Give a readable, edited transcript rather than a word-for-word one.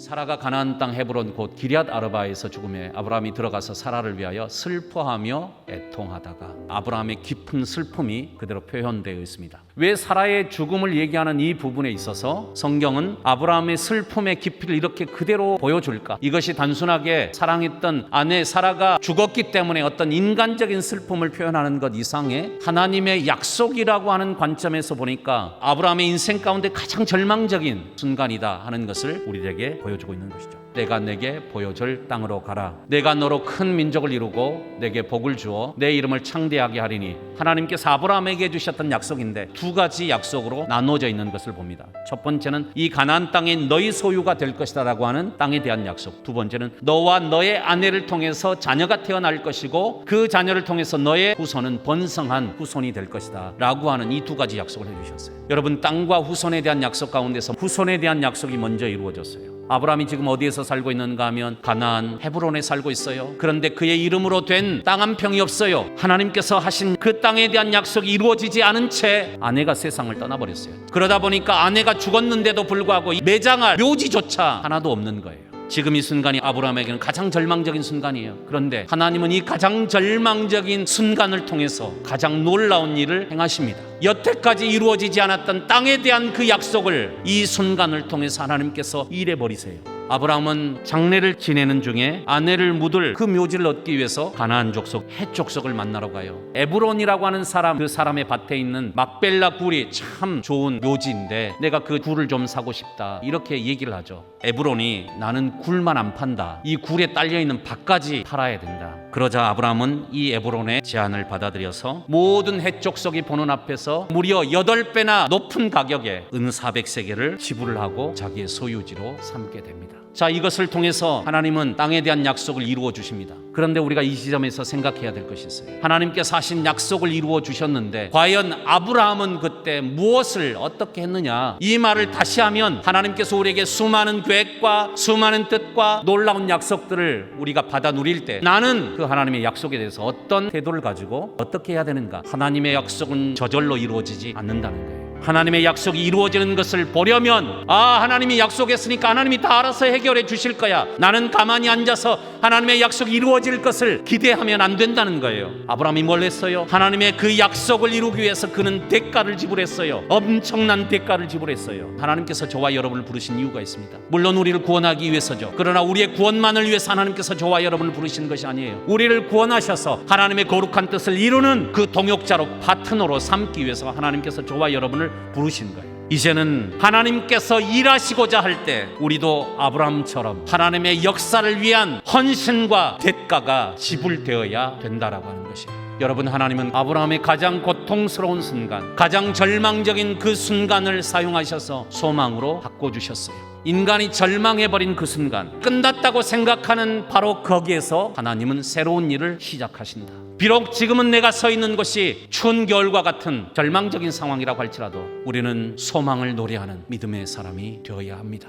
사라가 가나안 땅 헤브론 곧 기럇 아르바에서 죽음에 아브라함이 들어가서 사라를 위하여 슬퍼하며 애통하다가 아브라함의 깊은 슬픔이 그대로 표현되어 있습니다. 왜 사라의 죽음을 얘기하는 이 부분에 있어서 성경은 아브라함의 슬픔의 깊이를 이렇게 그대로 보여줄까? 이것이 단순하게 사랑했던 아내 사라가 죽었기 때문에 어떤 인간적인 슬픔을 표현하는 것 이상의 하나님의 약속이라고 하는 관점에서 보니까 아브라함의 인생 가운데 가장 절망적인 순간이다 하는 것을 우리에게 보여주고 있는 것이죠. 내가 내게 보여줄 땅으로 가라. 내가 너로 큰 민족을 이루고 내게 복을 주어 내 이름을 창대하게 하리니, 하나님께서 아브라함에게 주셨던 약속인데 두 가지 약속으로 나눠져 있는 것을 봅니다. 첫 번째는 이 가나안 땅이 너희 소유가 될 것이다 라고 하는 땅에 대한 약속. 두 번째는 너와 너의 아내를 통해서 자녀가 태어날 것이고 그 자녀를 통해서 너의 후손은 번성한 후손이 될 것이다 라고 하는 이 두 가지 약속을 해주셨어요. 여러분, 땅과 후손에 대한 약속 가운데서 후손에 대한 약속이 먼저 이루어졌어요. 아브라함이 지금 어디에서 살고 있는가 하면 가나안 헤브론에 살고 있어요. 그런데 그의 이름으로 된 땅 한 평이 없어요. 하나님께서 하신 그 땅에 대한 약속이 이루어지지 않은 채 아내가 세상을 떠나버렸어요. 그러다 보니까 아내가 죽었는데도 불구하고 매장할 묘지조차 하나도 없는 거예요. 지금 이 순간이 아브라함에게는 가장 절망적인 순간이에요. 그런데 하나님은 이 가장 절망적인 순간을 통해서 가장 놀라운 일을 행하십니다. 여태까지 이루어지지 않았던 땅에 대한 그 약속을 이 순간을 통해서 하나님께서 일해버리세요. 아브라함은 장례를 지내는 중에 아내를 묻을 그 묘지를 얻기 위해서 가나안 족속 헷 족속을 만나러 가요. 에브론이라고 하는 사람, 그 사람의 밭에 있는 막벨라 굴이 참 좋은 묘지인데 내가 그 굴을 좀 사고 싶다, 이렇게 얘기를 하죠. 에브론이 나는 굴만 안 판다, 이 굴에 딸려있는 밭까지 팔아야 된다. 그러자 아브라함은 이 에브론의 제안을 받아들여서 모든 헷 족속이 보는 앞에서 무려 8배나 높은 가격에 은 400세겔을 지불을 하고 자기의 소유지로 삼게 됩니다. 자, 이것을 통해서 하나님은 땅에 대한 약속을 이루어 주십니다. 그런데 우리가 이 지점에서 생각해야 될 것이 있어요. 하나님께서 하신 약속을 이루어 주셨는데 과연 아브라함은 그때 무엇을 어떻게 했느냐? 이 말을 다시 하면 하나님께서 우리에게 수많은 계획과 수많은 뜻과 놀라운 약속들을 우리가 받아 누릴 때 나는 그 하나님의 약속에 대해서 어떤 태도를 가지고 어떻게 해야 되는가? 하나님의 약속은 저절로 이루어지지 않는다는 거예요. 하나님의 약속이 이루어지는 것을 보려면 하나님이 약속했으니까 하나님이 다 알아서 해결해 주실 거야, 나는 가만히 앉아서 하나님의 약속이 이루어질 것을 기대하면 안 된다는 거예요. 아브라함이 뭘 했어요? 하나님의 그 약속을 이루기 위해서 그는 대가를 지불했어요. 엄청난 대가를 지불했어요. 하나님께서 저와 여러분을 부르신 이유가 있습니다. 물론 우리를 구원하기 위해서죠. 그러나 우리의 구원만을 위해서 하나님께서 저와 여러분을 부르신 것이 아니에요. 우리를 구원하셔서 하나님의 거룩한 뜻을 이루는 그 동역자로, 파트너로 삼기 위해서 하나님께서 저와 여러분을 부르신 거예요. 이제는 하나님께서 일하시고자 할 때 우리도 아브라함처럼 하나님의 역사를 위한 헌신과 대가가 지불되어야 된다라고 하는 것이에요. 여러분, 하나님은 아브라함의 가장 고통스러운 순간, 가장 절망적인 그 순간을 사용하셔서 소망으로 바꿔주셨어요. 인간이 절망해버린 그 순간, 끝났다고 생각하는 바로 거기에서 하나님은 새로운 일을 시작하신다. 비록 지금은 내가 서 있는 곳이 추운 겨울과 같은 절망적인 상황이라고 할지라도 우리는 소망을 노래하는 믿음의 사람이 되어야 합니다.